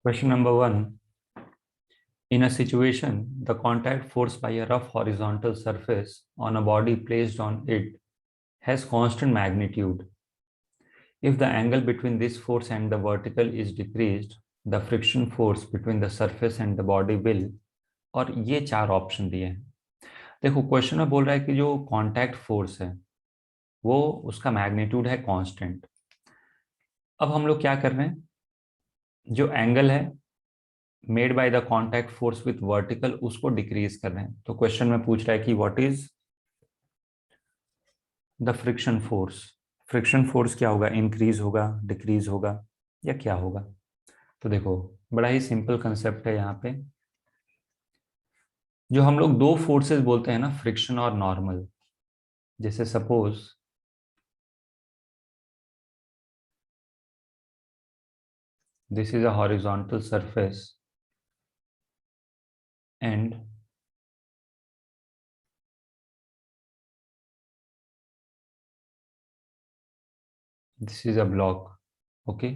Question number one. In a situation, the contact force by a rough horizontal surface on a body placed on it has constant magnitude. If the angle between this force and the vertical is decreased, the friction force between the surface and the body will, और ये चार option दिए हैं। देखो question में बोल रहा है कि जो कांटेक्ट फोर्स है वो उसका मैग्नीट्यूड है कांस्टेंट। अब हम लोग क्या कर रहे हैं, जो एंगल है made by the contact force with vertical उसको डिक्रीज कर रहे हैं। तो क्वेश्चन में पूछ रहा है कि what is the friction force. Friction force क्या होगा, इंक्रीज होगा, डिक्रीज होगा या क्या होगा। तो देखो बड़ा ही सिंपल कंसेप्ट है यहाँ पे। जो हम लोग दो फोर्सेस बोलते हैं ना, फ्रिक्शन और नॉर्मल, जैसे suppose this is a horizontal surface and this is a block. Okay,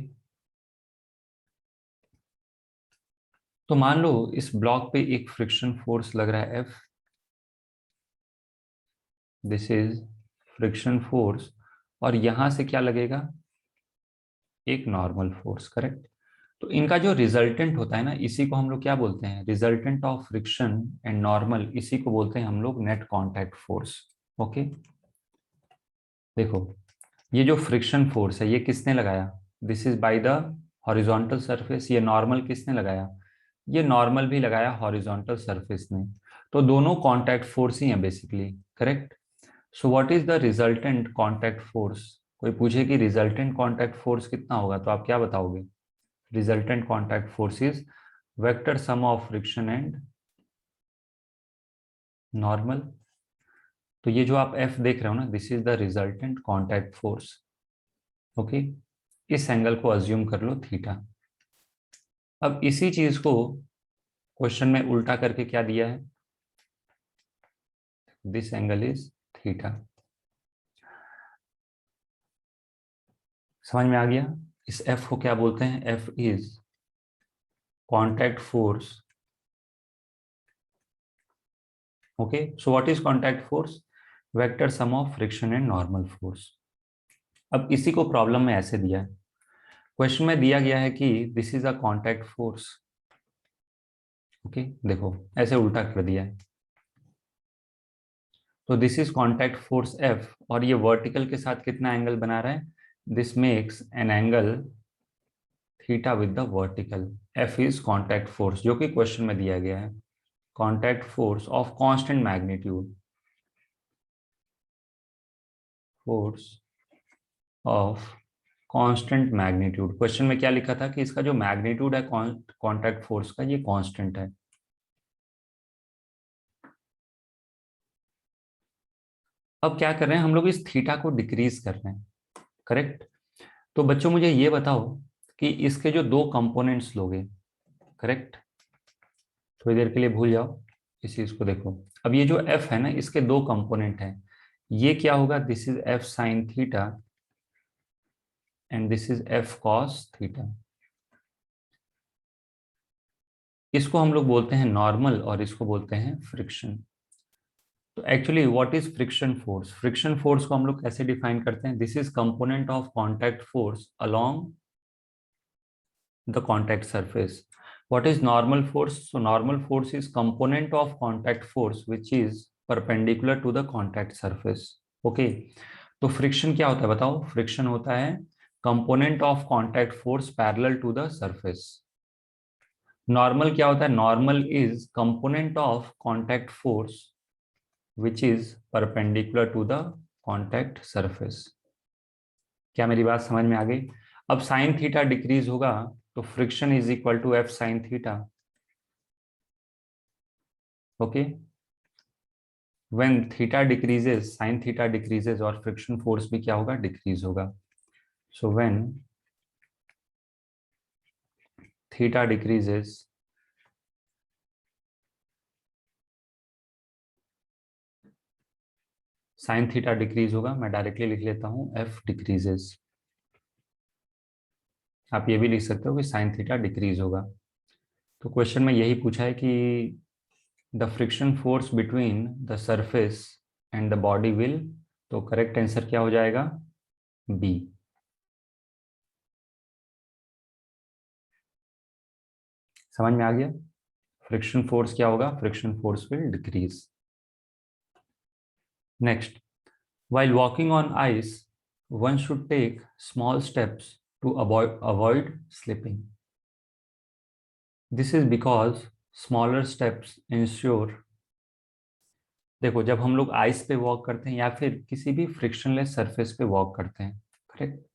तो मान लो इस ब्लॉक पे एक फ्रिक्शन फोर्स लग रहा है F। This is friction force, और यहां से क्या लगेगा, एक नॉर्मल फोर्स। करेक्ट। तो इनका जो रिजल्टेंट होता है ना, इसी को हम लोग क्या बोलते हैं, resultant of friction and normal, इसी को बोलते हैं हम लोग नेट कांटेक्ट फोर्स। ओके, देखो ये जो फ्रिक्शन फोर्स है ये किसने लगाया, this is by the horizontal surface. ये नॉर्मल किसने लगाया, ये नॉर्मल भी लगाया हॉरिजॉन्टल सरफेस ने। तो दोनों कांटेक्ट फोर्स ही हैं basically. Correct. So what is the resultant contact force. कोई पूछे कि रिजल्टेंट कांटेक्ट फोर्स कितना होगा तो आप क्या बताओगे, resultant contact force is vector sum of friction and normal. तो ये जो आप F देख रहे हो ना, this is the resultant contact force. Okay, इस एंगल को अज्यूम कर लो थीटा। अब इसी चीज को क्वेश्चन में उल्टा करके क्या दिया है, दिस एंगल इज थीटा। समझ में आ गया। इस F को क्या बोलते हैं, F is contact force. Okay, so what is contact force, vector sum of friction and normal force. अब इसी को प्रॉब्लम में ऐसे दिया है, क्वेश्चन में दिया गया है कि this is a contact force. Okay, देखो ऐसे उल्टा कर दिया है। तो this is contact force F, और ये वर्टिकल के साथ कितना एंगल बना रहा है, this makes an angle theta with the vertical. F is contact force जो कि क्वेश्चन में दिया गया है, contact force of constant magnitude, force of constant magnitude. Question में क्या लिखा था कि इसका जो मैग्नीट्यूड है कांटेक्ट फोर्स का, ये कांस्टेंट है। अब क्या कर रहे हैं हम लोग, इस थीटा को डिक्रीज कर रहे हैं। करेक्ट। तो बच्चों मुझे ये बताओ कि इसके जो दो कंपोनेंट्स लोगे। करेक्ट, थोड़ी देर के लिए भूल जाओ इस चीज को। देखो अब ये जो F है ना, इसके दो कंपोनेंट हैं। ये क्या होगा, this is F sine theta and this is F cos theta. इसको हम लोग बोलते हैं नॉर्मल और इसको बोलते हैं फ्रिक्शन। तो actually what is friction force, friction force को हम लोग कैसे डिफाइन करते हैं, this is component of contact force along the contact surface. What is normal force? So normal force is component of contact force which is perpendicular to the contact surface. Okay. तो friction क्या होता है बताओ, friction होता है component of contact force parallel to the surface. Normal क्या होता है, normal is component of contact force which is perpendicular to the contact surface. क्या मेरी बात समझ में आ गई। अब साइन थीटा डिक्रीज होगा तो friction is equal to F sine theta. Okay, when theta decreases, sine theta decreases, और फ्रिक्शन फोर्स भी क्या होगा, डिक्रीज होगा। So when theta decreases, sine theta decrease होगा। मैं डायरेक्टली लिख लेता हूं, F डिक्रीजेस। आप ये भी लिख सकते हो कि साइन थीटा डिक्रीज होगा। तो क्वेश्चन में यही पूछा है कि the friction force between the surface and the body will, तो करेक्ट आंसर क्या हो जाएगा? बी। समझ में आ गया? फ्रिक्शन फोर्स क्या होगा? Friction force will decrease. Next, while walking on ice, one should take small steps to avoid slipping. This is because smaller steps ensure, देखो जब हम लोग आइस पे वॉक करते हैं या फिर किसी भी फ्रिक्शनलेस सरफेस पे वॉक करते हैं, करेक्ट,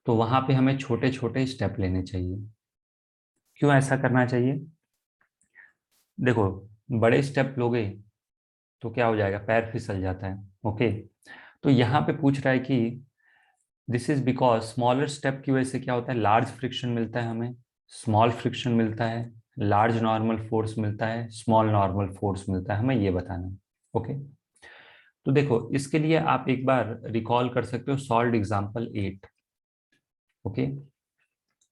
तो वहां पे हमें छोटे छोटे स्टेप लेने चाहिए। क्यों ऐसा करना चाहिए? देखो, बड़े स्टेप लोगे तो क्या हो जाएगा? पैर फिसल जाता है। ओके, तो यहाँ पे पूछ रहा है कि this is because smaller step की वजह से क्या होता है? लार्ज फ्रिक्शन मिलता है हमें, स्मॉल फ्रिक्शन मिलता है, लार्ज नॉर्मल फोर्स मिलता है, स्मॉल नॉर्मल फोर्स मिलता है, हमें ये बताना है। ओके, तो देखो इसके लिए आप एक बार रिकॉल कर सकते हो सॉल्व एग्जाम्पल 8। ओके,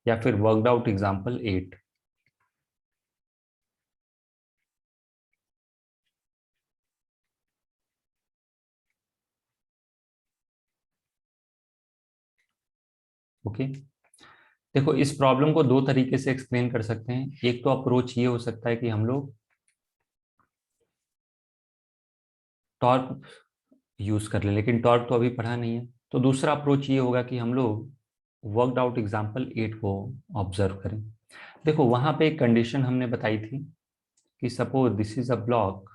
या फिर वर्कड आउट एग्जाम्पल 8। ओके, देखो इस प्रॉब्लम को दो तरीके से एक्सप्लेन कर सकते हैं। एक तो अप्रोच ये हो सकता है कि हम लोग टॉर्क यूज कर ले, लेकिन टॉर्क तो अभी पढ़ा नहीं है। तो दूसरा अप्रोच ये होगा कि हम लोग वर्कड आउट एग्जाम्पल 8 को ऑब्जर्व करें। देखो वहां पे एक कंडीशन हमने बताई थी कि suppose this is a block.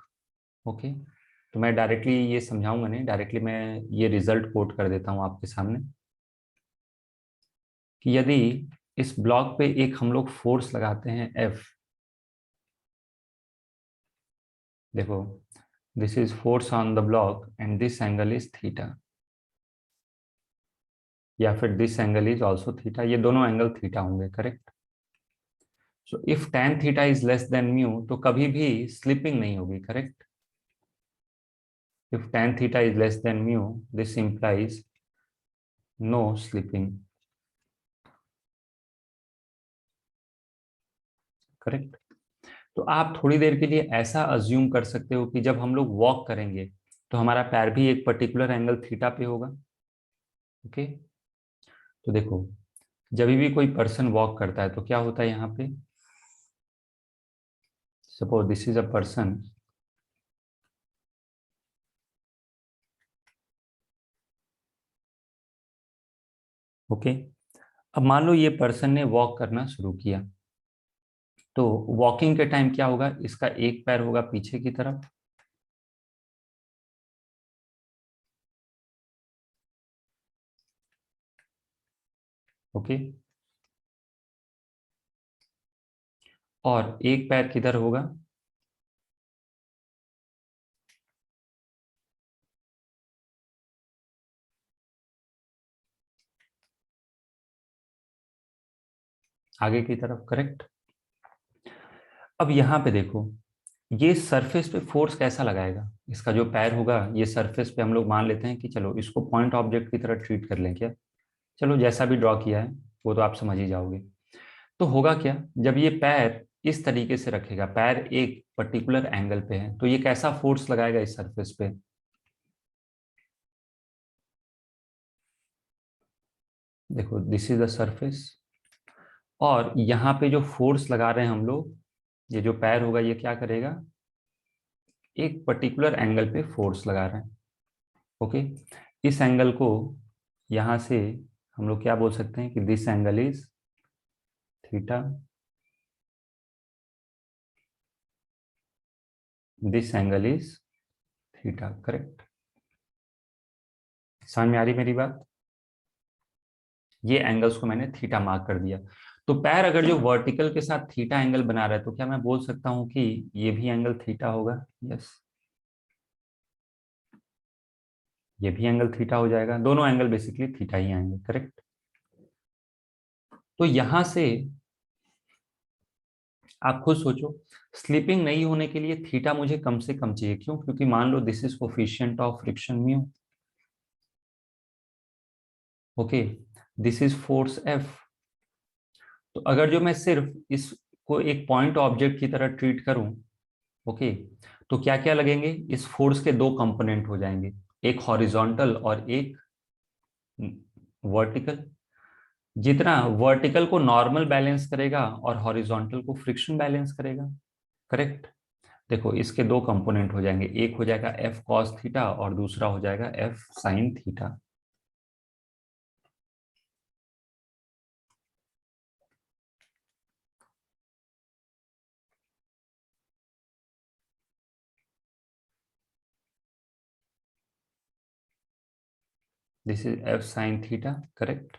Okay, तो मैं डायरेक्टली ये समझाऊंगा नहीं, डायरेक्टली मैं ये रिजल्ट कोट कर देता हूँ आपके सामने कि यदि इस ब्लॉक पे एक हम लोग फोर्स लगाते हैं एफ, देखो this is force on the block and this angle is theta, या फिर this angle is also theta, ये दोनों एंगल थीटा होंगे, correct. So if tan theta is less than mu, तो कभी भी स्लिपिंग नहीं होगी, correct. If tan theta is less than mu, this implies no slipping, correct. तो आप थोड़ी देर के लिए ऐसा अज्यूम कर सकते हो कि जब हम लोग वॉक करेंगे तो हमारा पैर भी एक पर्टिकुलर एंगल थीटा पे होगा। ओके, तो देखो जब भी कोई पर्सन वॉक करता है तो क्या होता है यहाँ पे? Suppose this is a person. Okay, अब मान लो ये पर्सन ने वॉक करना शुरू किया, तो वॉकिंग के टाइम क्या होगा? इसका एक पैर होगा पीछे की तरफ, ओके, और एक पैर किधर होगा? आगे की तरफ, करेक्ट। अब यहाँ पे देखो, ये सरफेस पे फोर्स कैसा लगाएगा? इसका जो पैर होगा ये सरफेस पे हम लोग मान लेते हैं कि चलो इसको पॉइंट ऑब्जेक्ट की तरह ट्रीट कर लें क्या? चलो जैसा भी ड्रॉ किया है वो तो आप समझ ही जाओगे। तो होगा क्या, जब ये पैर इस तरीके से रखेगा, पैर एक पर्टिकुलर एंगल पे है, तो ये कैसा फोर्स लगाएगा इस सरफेस पे? देखो दिस इज द सरफेस, और यहाँ पे जो फोर्स लगा रहे हैं हम लोग, ये जो पैर होगा ये क्या करेगा? एक पर्टिकुलर एंगल पे फोर्स लगा रहे हैं। ओके, इस एंगल को यहाँ से हम लोग क्या बोल सकते हैं कि this angle is theta, this angle is theta, correct. समझ में आ रही मेरी बात? ये एंगल्स को मैंने थीटा मार्क कर दिया। तो पैर अगर जो वर्टिकल के साथ थीटा एंगल बना रहा है तो क्या मैं बोल सकता हूं कि ये भी एंगल थीटा होगा? यस, ये भी एंगल थीटा हो जाएगा, दोनों एंगल बेसिकली थीटा ही आएंगे, करेक्ट। तो यहां से आप खुद सोचो, स्लिपिंग नहीं होने के लिए थीटा मुझे कम से कम चाहिए, क्यों? क्योंकि मान लो this is coefficient of friction mu, okay, this is force F, तो अगर जो मैं सिर्फ इसको एक पॉइंट ऑब्जेक्ट की तरह ट्रीट करूं, ओके, तो क्या क्या लगेंगे, इस फोर्स के दो कंपोनेंट हो जाएंगे, एक हॉरिजॉन्टल और एक वर्टिकल। जितना वर्टिकल को नॉर्मल बैलेंस करेगा और हॉरिजॉन्टल को फ्रिक्शन बैलेंस करेगा, करेक्ट। देखो इसके दो कंपोनेंट हो जाएंगे, एक हो जाएगा एफ कॉस थीटा और दूसरा हो जाएगा F sine theta. This is F sine theta, correct,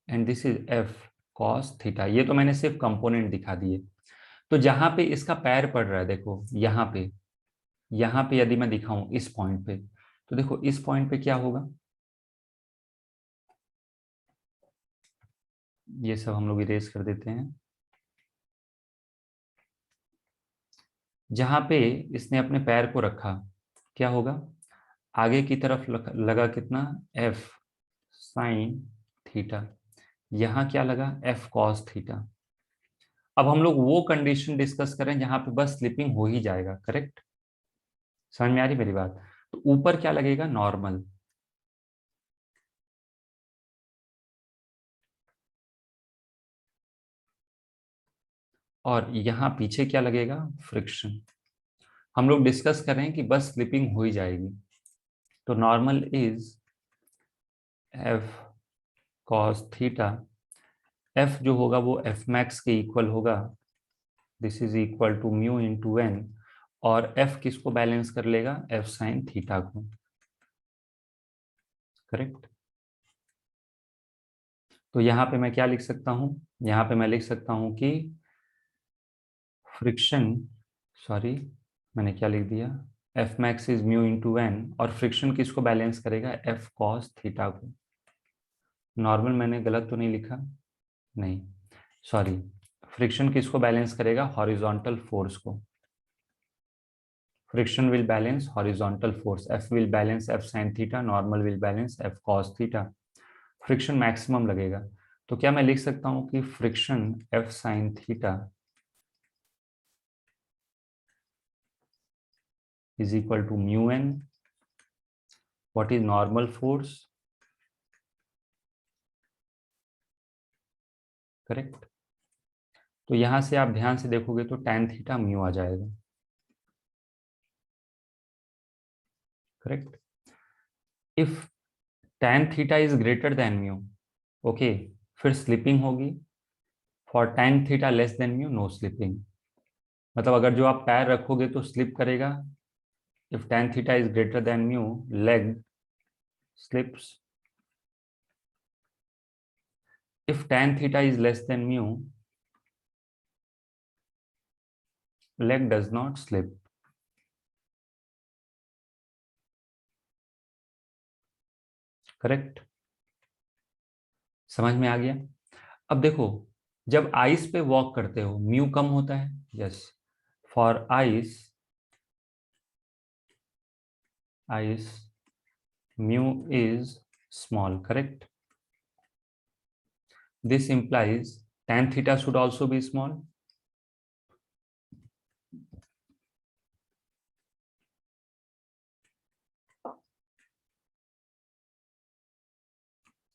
and this is F cos theta. ये तो मैंने सिर्फ कंपोनेंट दिखा दिए। तो जहां पे इसका पैर पड़ रहा है, देखो यहाँ पे यदि मैं दिखाऊं इस पॉइंट पे, तो देखो इस पॉइंट पे क्या होगा, ये सब हम लोग इरेज कर देते हैं। जहां पे इसने अपने पैर को रखा, क्या होगा, आगे की तरफ लगा कितना, एफ साइन थीटा। यहाँ क्या लगा, एफ कॉस थीटा। अब हम लोग वो कंडीशन डिस्कस करें जहां पे बस स्लिपिंग हो ही जाएगा, करेक्ट। समझ में आ रही मेरी बात। तो ऊपर क्या लगेगा, नॉर्मल, और यहाँ पीछे क्या लगेगा, फ्रिक्शन। हम लोग डिस्कस कर रहे हैं कि बस स्लिपिंग हो ही जाएगी। तो normal is F cos theta. F जो होगा वो एफ मैक्स के इक्वल होगा, this is equal to mu into N. और एफ किसको बैलेंस कर लेगा, एफ साइन थीटा को, करेक्ट। तो यहाँ पे मैं क्या लिख सकता हूँ, यहाँ पे मैं लिख सकता हूँ कि फ्रिक्शन, सॉरी मैंने क्या लिख दिया, F max is mu into N, और फ्रिक्शन किसको बैलेंस करेगा, एफ कॉस थीटा को। नॉर्मल मैंने गलत तो नहीं लिखा, नहीं, सॉरी, फ्रिक्शन किसको बैलेंस करेगा, हॉरिजॉन्टल फोर्स को। Friction will balance horizontal force, F will balance F sine theta, normal will balance F cos theta. Friction maximum लगेगा। तो क्या मैं लिख सकता हूं कि फ्रिक्शन F sine theta is equal to mu N, what is normal force, correct. तो यहां से आप ध्यान से देखोगे तो tan थीटा म्यू आ जाएगा, correct. If tan theta is greater than mu, okay, फिर स्लिपिंग होगी। For tan theta less than mu, no slipping. मतलब अगर जो आप पैर रखोगे तो स्लिप करेगा। If tan theta is greater than mu, leg slips. If tan theta is less than mu, leg does not slip, correct. समझ में आ गया। अब देखो, जब आइस पे वॉक करते हो म्यू कम होता है, yes, for ice, ice mu is small, correct. This implies tan theta should also be small.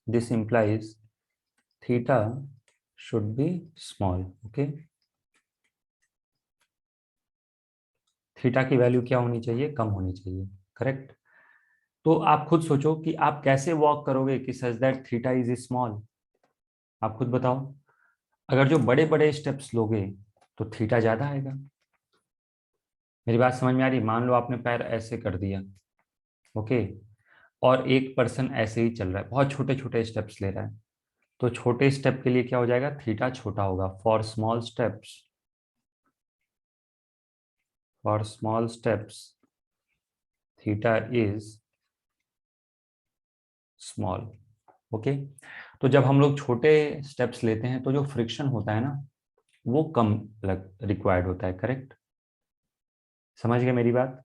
This implies theta should be small, okay. Theta की वैल्यू क्या होनी चाहिए, कम होनी चाहिए, करेक्ट। तो आप खुद सोचो कि आप कैसे वॉक करोगे कि such that theta is small. आप खुद बताओ। अगर जो बड़े बड़े स्टेप्स लोगे तो थीटा ज्यादा आएगा। मेरी बात समझ में आ रही, मान लो आपने पैर ऐसे कर दिया, ओके, और एक पर्सन ऐसे ही चल रहा है, बहुत छोटे छोटे स्टेप्स ले रहा है, तो छोटे स्टेप के लिए क्या हो जाएगा, थीटा छोटा होगा। For small steps theta is small, okay. तो जब हम लोग छोटे स्टेप्स लेते हैं तो जो फ्रिक्शन होता है ना, वो कम रिक्वायर्ड होता है, करेक्ट। समझ गए मेरी बात।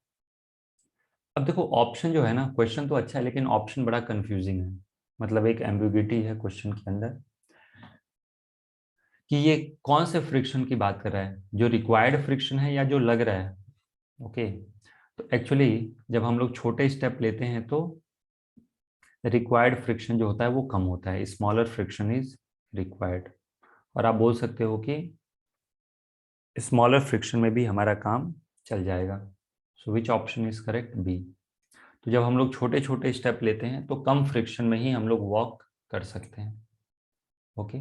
अब देखो ऑप्शन जो है ना, क्वेश्चन तो अच्छा है लेकिन ऑप्शन बड़ा कंफ्यूजिंग है, मतलब एक एम्बिग्यूटी है क्वेश्चन के अंदर। कि ये कौन से फ्रिक्शन की बात कर रहा है, जो रिक्वायर्ड फ्रिक्शन है या जो लग रहा है। ओके, तो एक्चुअली जब हम लोग छोटे स्टेप लेते हैं तो रिक्वायर्ड फ्रिक्शन जो होता है वो कम होता है, स्मॉलर फ्रिक्शन इज रिक्वायर्ड। और आप बोल सकते हो कि स्मॉलर फ्रिक्शन में भी हमारा काम चल जाएगा। So which option is correct, B. तो जब हम लोग छोटे छोटे स्टेप लेते हैं तो कम फ्रिक्शन में ही हम लोग वॉक कर सकते हैं। ओके,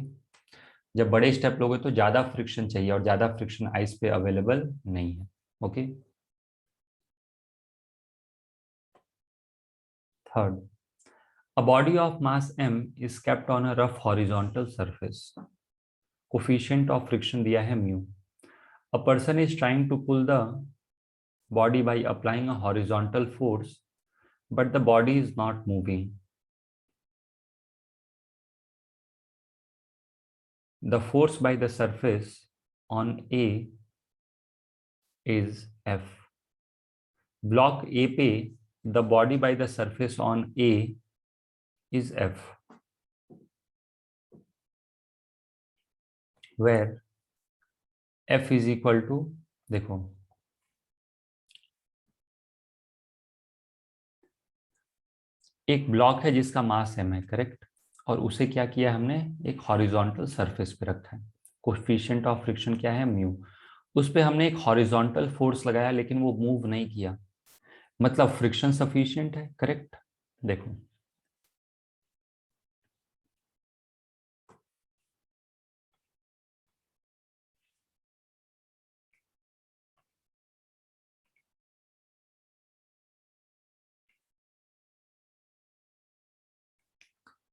जब बड़े स्टेप लोगे तो ज्यादा फ्रिक्शन चाहिए, और ज्यादा फ्रिक्शन आइस पे अवेलेबल नहीं है। Okay, third, a body of mass m is kept on a rough horizontal surface. Coefficient of friction दिया है mu. A person is trying to pull the body by applying a horizontal force, but the body is not moving. The force by the surface on A is F. Block A पे the body by the surface on A is F, where F is equal to, देखो एक block है जिसका मास m है, correct, और उसे क्या किया हमने, एक हॉरिजॉन्टल सरफेस पे रखा है। कोएफिशिएंट ऑफ फ्रिक्शन क्या है, म्यू। उस पे हमने एक हॉरिजॉन्टल फोर्स लगाया लेकिन वो मूव नहीं किया, मतलब फ्रिक्शन सफिशिएंट है, करेक्ट। देखो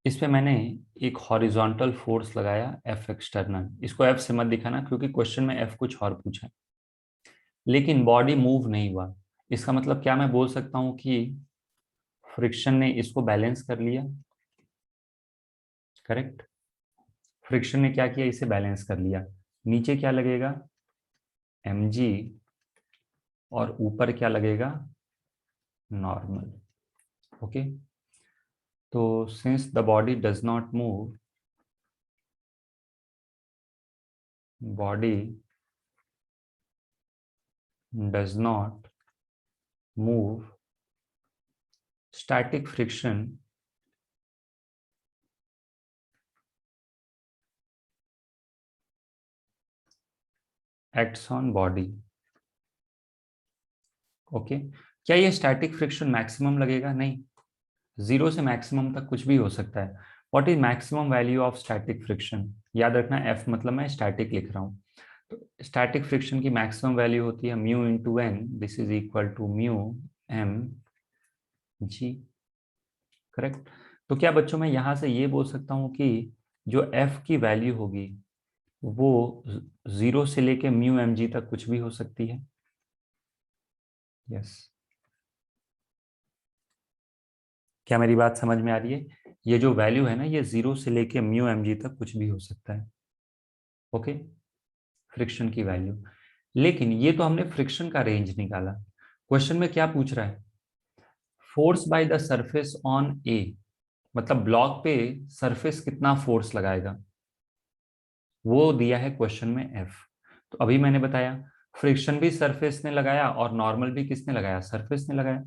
इस पे मैंने एक हॉरिजॉन्टल फोर्स लगाया एफ एक्सटर्नल, इसको एफ से मत दिखाना क्योंकि क्वेश्चन में एफ कुछ और पूछा है, लेकिन बॉडी मूव नहीं हुआ। इसका मतलब क्या मैं बोल सकता हूँ कि फ्रिक्शन ने इसको बैलेंस कर लिया, करेक्ट। फ्रिक्शन ने क्या किया, इसे बैलेंस कर लिया। नीचे क्या लगेगा, mg, और ऊपर क्या लगेगा, नॉर्मल। ओके, तो since the body does not move, body does not move, static friction acts on body. Okay, क्या ये स्टैटिक फ्रिक्शन मैक्सिमम लगेगा, नहीं, जीरो से मैक्सिमम तक कुछ भी हो सकता है। What is maximum value of static friction, याद रखना एफ मतलब मैं स्टैटिक लिख रहा हूँ। तो स्टैटिक फ्रिक्शन की मैक्सिमम वैल्यू होती है mu into N, this is equal to mu M G, correct. तो क्या बच्चों मैं यहां से ये बोल सकता हूँ कि जो एफ की वैल्यू होगी वो जीरो से लेके म्यू एम जी तक कुछ भी हो सकती है। यस, क्या मेरी बात समझ में आ रही है, ये जो वैल्यू है ना, ये जीरो से लेके म्यू एम जी तक कुछ भी हो सकता है। ओके, फ्रिक्शन की वैल्यू। लेकिन ये तो हमने फ्रिक्शन का रेंज निकाला, क्वेश्चन में क्या पूछ रहा है, force by the surface on A, मतलब ब्लॉक पे सरफेस कितना फोर्स लगाएगा, वो दिया है क्वेश्चन में एफ। तो अभी मैंने बताया फ्रिक्शन भी सरफेस ने लगाया और नॉर्मल भी किसने लगाया, सरफेस ने लगाया।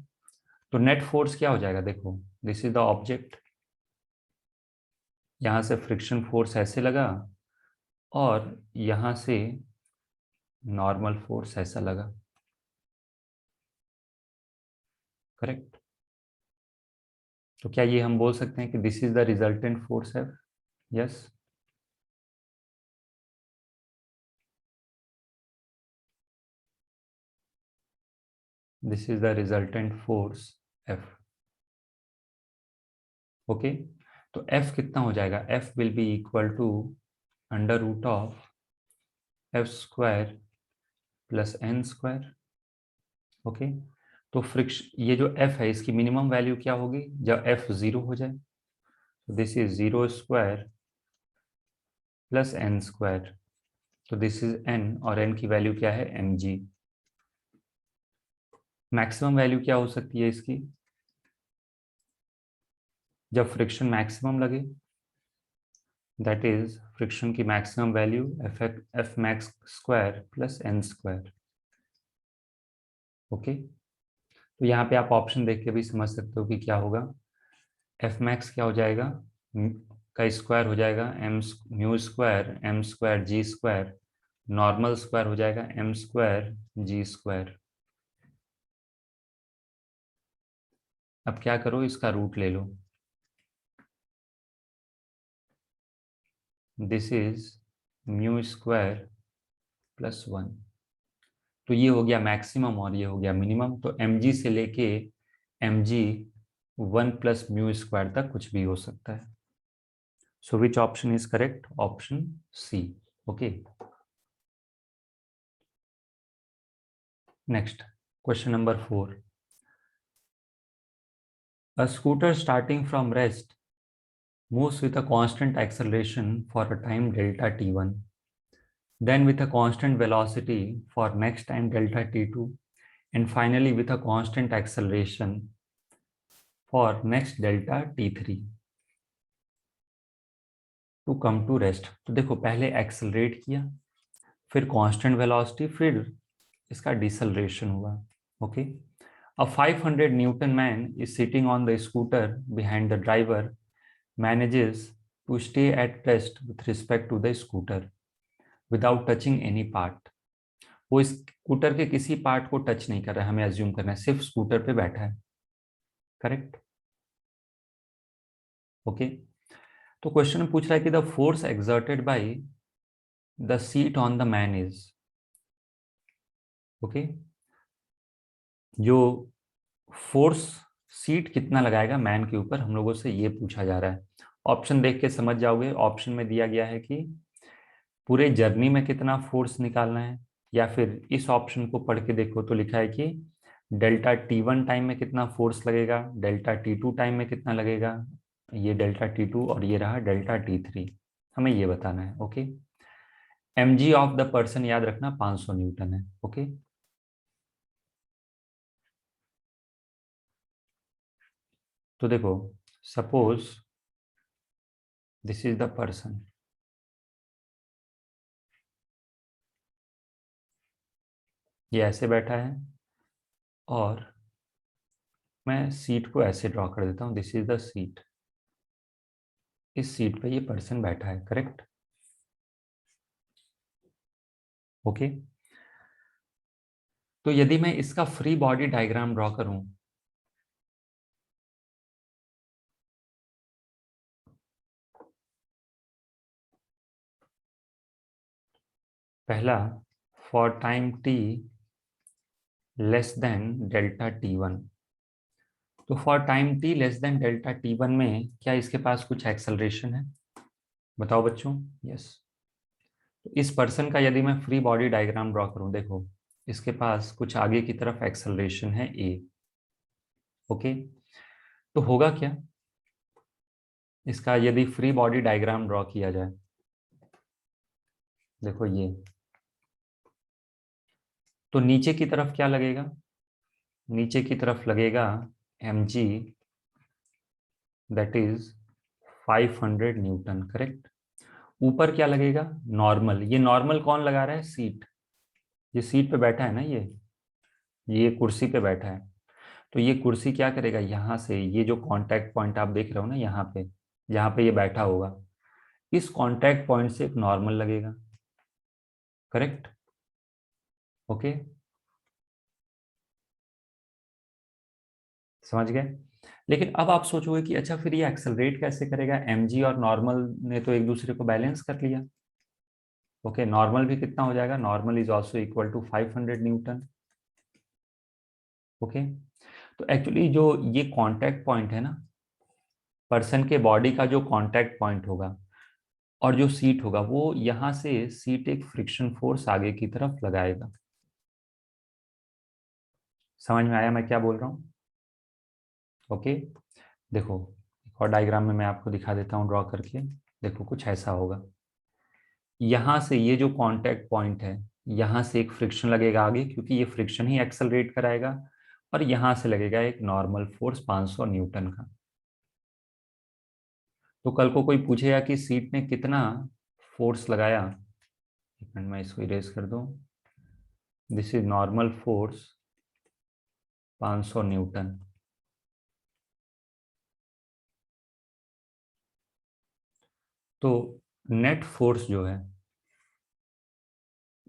तो नेट फोर्स क्या हो जाएगा, देखो दिस इज द ऑब्जेक्ट, यहां से फ्रिक्शन फोर्स ऐसे लगा और यहां से नॉर्मल फोर्स ऐसा लगा, करेक्ट। तो क्या ये हम बोल सकते हैं कि this is the resultant force है, yes. This is the resultant force F. Okay, तो एफ कितना हो जाएगा, F will be equal to under root of F square plus N square. Okay, तो फ्रिक्शन ये जो एफ है इसकी मिनिमम वैल्यू क्या होगी जब एफ जीरो हो जाए, this is zero square plus N square, तो दिस इज एन, और एन की वैल्यू क्या है, एम जी। मैक्सिमम वैल्यू क्या हो सकती है इसकी, जब फ्रिक्शन मैक्सिमम लगे, दैट इज फ्रिक्शन की maximum value F max square plus N square. Okay, तो यहाँ पे आप ऑप्शन देख के भी समझ सकते हो कि क्या होगा। एफ मैक्स क्या हो जाएगा, का स्क्वायर हो जाएगा M mu square M square G square, normal square हो जाएगा एम स्क्वायर जी स्क्वायर। अब क्या करो, इसका रूट ले लो। This is mu square plus one. तो ये हो गया मैक्सिमम और ये हो गया मिनिमम। तो एम जी से लेके M G one plus mu square तक कुछ भी हो सकता है। So which option is correct, option C. Okay, next question number 4। A scooter starting from rest moves with a constant acceleration for a time delta t1, then with a constant velocity for next time delta t2, and finally with a constant acceleration for next delta t3 to come to rest। तो देखो, पहले accelerate किया, फिर constant velocity, फिर इसका deceleration हुआ। Okay, a 500 Newton man is sitting on the scooter behind the driver manages to stay at rest with respect to the scooter without touching any part। वो इस स्कूटर के किसी part को touch नहीं कर रहा है, हमें एज्यूम करना है, सिर्फ स्कूटर पे बैठा है। करेक्ट। ओके, तो क्वेश्चन में पूछ रहा है कि the force exerted by the seat on the man is. Okay, जो फोर्स सीट कितना लगाएगा मैन के ऊपर, हम लोगों से ये पूछा जा रहा है। ऑप्शन देख के समझ जाओगे, ऑप्शन में दिया गया है कि पूरे जर्नी में कितना फोर्स निकालना है, या फिर इस ऑप्शन को पढ़ के देखो तो लिखा है कि डेल्टा टी1 टाइम में कितना फोर्स लगेगा, डेल्टा टी2 टाइम में कितना लगेगा, ये डेल्टा टी2 और ये रहा डेल्टा टी3, हमें ये बताना है। Okay, M G of the person याद रखना 500 न्यूटन है। ओके, तो देखो, suppose this is the person, ये ऐसे बैठा है और मैं सीट को ऐसे ड्रॉ कर देता हूं, दिस इज द सीट। इस सीट पे ये पर्सन बैठा है। करेक्ट। ओके, तो यदि मैं इसका फ्री बॉडी डायग्राम ड्रॉ करूं, पहला for time T less than delta T one. तो for time T less than delta T one में क्या इसके पास कुछ एक्सेलरेशन है, बताओ बच्चों। यस, तो इस पर्सन का यदि मैं फ्री बॉडी डायग्राम ड्रॉ करूं, देखो इसके पास कुछ आगे की तरफ एक्सेलरेशन है ए। ओके, तो होगा क्या, इसका यदि फ्री बॉडी डायग्राम ड्रॉ किया जाए, देखो ये, तो नीचे की तरफ क्या लगेगा, नीचे की तरफ लगेगा M G, that is 500 newton. Correct. ऊपर क्या लगेगा, नॉर्मल। ये नॉर्मल कौन लगा रहा है, सीट। ये सीट पे बैठा है ना, ये कुर्सी पे बैठा है। तो ये कुर्सी क्या करेगा, यहाँ से ये जो कांटेक्ट पॉइंट आप देख रहे हो ना, यहाँ पे जहाँ पे ये बैठा होगा, इस कांटेक्ट पॉइंट से एक नॉर्मल लगेगा। करेक्ट। ओके, समझ गए। लेकिन अब आप सोचोगे कि अच्छा फिर ये एक्सेलरेट कैसे करेगा, एमजी और नॉर्मल ने तो एक दूसरे को बैलेंस कर लिया। ओके, नॉर्मल भी कितना हो जाएगा, normal is also equal to 500 newton. Okay, तो एक्चुअली जो ये कांटेक्ट पॉइंट है ना, पर्सन के बॉडी का जो कांटेक्ट पॉइंट होगा और जो सीट होगा, वो यहां से सीट एक फ्रिक्शन फोर्स आगे की तरफ लगाएगा। समझ में आया मैं क्या बोल रहा हूँ। ओके, देखो एक और डायग्राम में मैं आपको दिखा देता हूँ ड्रॉ करके। देखो कुछ ऐसा होगा, यहां से ये जो कांटेक्ट पॉइंट है, यहां से एक फ्रिक्शन लगेगा आगे, क्योंकि ये फ्रिक्शन ही एक्सेलरेट कराएगा, और यहां से लगेगा एक नॉर्मल फोर्स 500 न्यूटन का। तो कल को कोई पूछेगा कि सीट ने कितना फोर्स लगाया, एक मिनट मैं इसको इरेज कर दूं, this is normal force 500 newton. तो नेट फोर्स जो है,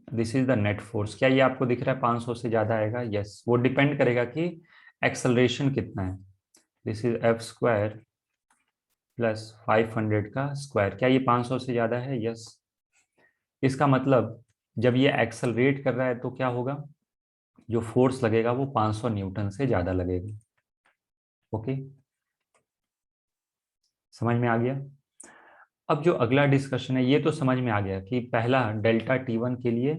this is the net force, क्या ये आपको दिख रहा है 500 से ज्यादा आएगा? यस, वो डिपेंड करेगा कि एक्सेलरेशन कितना है। This is F square plus 500 का स्क्वायर, क्या ये 500 से ज्यादा है? यस। इसका मतलब जब ये एक्सेलरेट कर रहा है तो क्या होगा, जो फोर्स लगेगा वो 500 न्यूटन से ज्यादा लगेगा। ओके, समझ में आ गया? अब जो अगला डिस्कशन है, ये तो समझ में आ गया कि पहला डेल्टा T1 के लिए,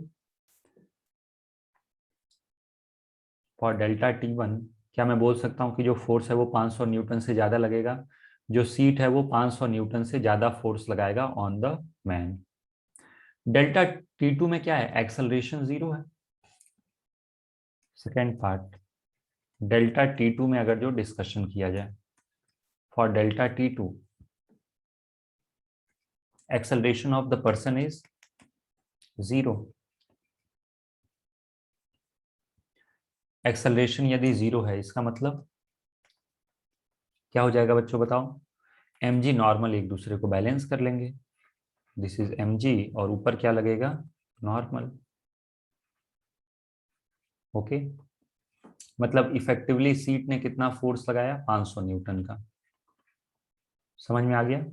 फॉर डेल्टा T1 क्या मैं बोल सकता हूँ कि जो फोर्स है वो 500 न्यूटन से ज्यादा लगेगा, जो सीट है वो 500 न्यूटन से ज्यादा फोर्स लगाएगा on the man. Delta T2 में क्या है, एक्सेलरेशन जीरो है। सेकेंड पार्ट, डेल्टा T2 में अगर जो डिस्कशन किया जाए, for delta T2 acceleration of the person is zero. Acceleration यदि जीरो है, इसका मतलब क्या हो जाएगा बच्चों बताओ? mg नॉर्मल एक दूसरे को बैलेंस कर लेंगे, दिस इज mg, और ऊपर क्या लगेगा, नॉर्मल। ओके, मतलब इफेक्टिवली सीट ने कितना फोर्स लगाया, 500 न्यूटन का। समझ में आ गया?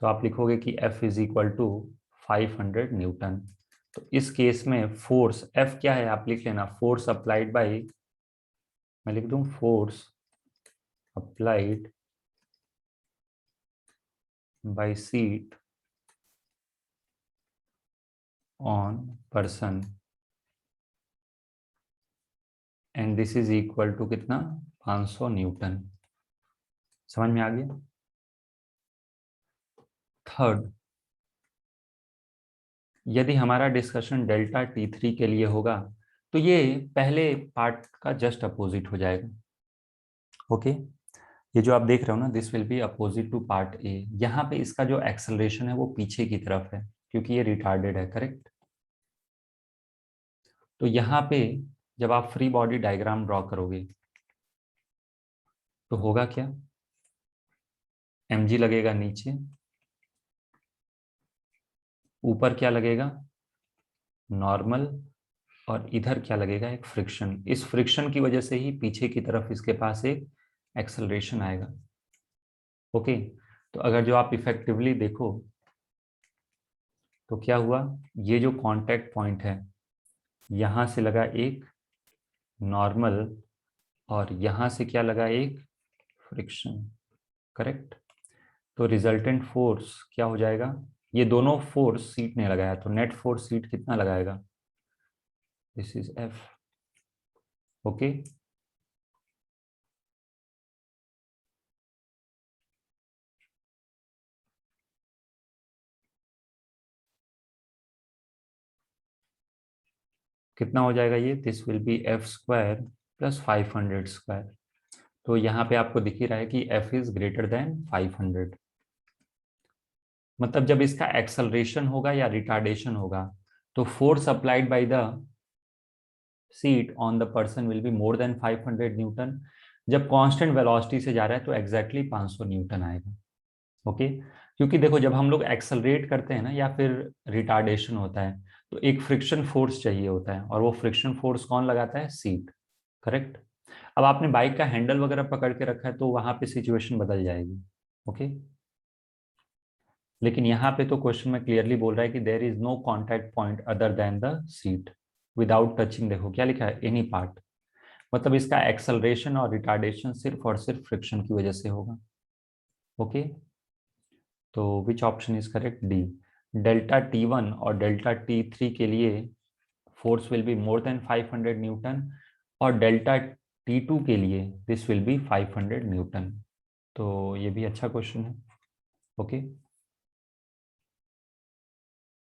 तो आप लिखोगे कि F is equal to 500 newton. तो इस केस में फोर्स F क्या है, आप लिख लेना, फोर्स अप्लाइड बाय, मैं लिख दूं force applied by seat on person, and this is equal to कितना, 500 न्यूटन। समझ में आ गया? थर्ड, यदि हमारा डिस्कशन डेल्टा T3 के लिए होगा तो ये पहले पार्ट का जस्ट अपोजिट हो जाएगा। ओके, ये जो आप देख रहे हो ना, this will be opposite to part A. यहाँ पे इसका जो एक्सेलरेशन है वो पीछे की तरफ है क्योंकि ये रिटार्डेड है, करेक्ट। तो यहाँ पे जब आप फ्री बॉडी डायग्राम ड्रॉ करोगे तो होगा क्या, mg लगेगा नीचे, ऊपर क्या लगेगा, नॉर्मल, और इधर क्या लगेगा, एक फ्रिक्शन। इस फ्रिक्शन की वजह से ही पीछे की तरफ इसके पास एक एक्सेलरेशन आएगा। ओके, तो अगर जो आप इफेक्टिवली देखो तो क्या हुआ, ये जो कांटेक्ट पॉइंट है यहां से लगा एक नॉर्मल, और यहां से क्या लगा, एक फ्रिक्शन, करेक्ट। तो रिजल्टेंट फोर्स क्या हो जाएगा, ये दोनों फोर्स सीट ने लगाया, तो नेट फोर्स सीट कितना लगाएगा, दिस इज एफ। ओके, कितना हो जाएगा ये, this will B F square plus 500 square. तो यहाँ पे आपको दिख ही रहा है कि एफ इज ग्रेटर देन 500, मतलब जब इसका एक्सेलरेशन होगा या रिटार्डेशन होगा तो force applied by the seat on the person will be more than 500 Newton. जब कांस्टेंट वेलोसिटी से जा रहा है तो एग्जैक्टली 500 न्यूटन आएगा। ओके, क्योंकि देखो जब हम लोग एक्सेलरेट करते हैं ना या फिर रिटार्डेशन होता है तो एक फ्रिक्शन फोर्स चाहिए होता है, और वो फ्रिक्शन फोर्स कौन लगाता है, सीट, करेक्ट। अब आपने बाइक का हैंडल वगैरह पकड़ के रखा है तो वहां पे सिचुएशन बदल जाएगी। ओके, लेकिन यहाँ पे तो क्वेश्चन में क्लियरली बोल रहा है कि there is no contact point other than the seat without touching. देखो क्या लिखा है, एनी पार्ट, मतलब इसका एक्सेलरेशन और रिटार्डेशन सिर्फ और सिर्फ फ्रिक्शन की वजह से होगा। ओके, तो विच option is correct, D. Delta T1 और डेल्टा T3 के लिए force will be more than 500 Newton, और डेल्टा T2 के लिए दिस विल बी 500 न्यूटन। तो ये भी अच्छा क्वेश्चन है। ओके।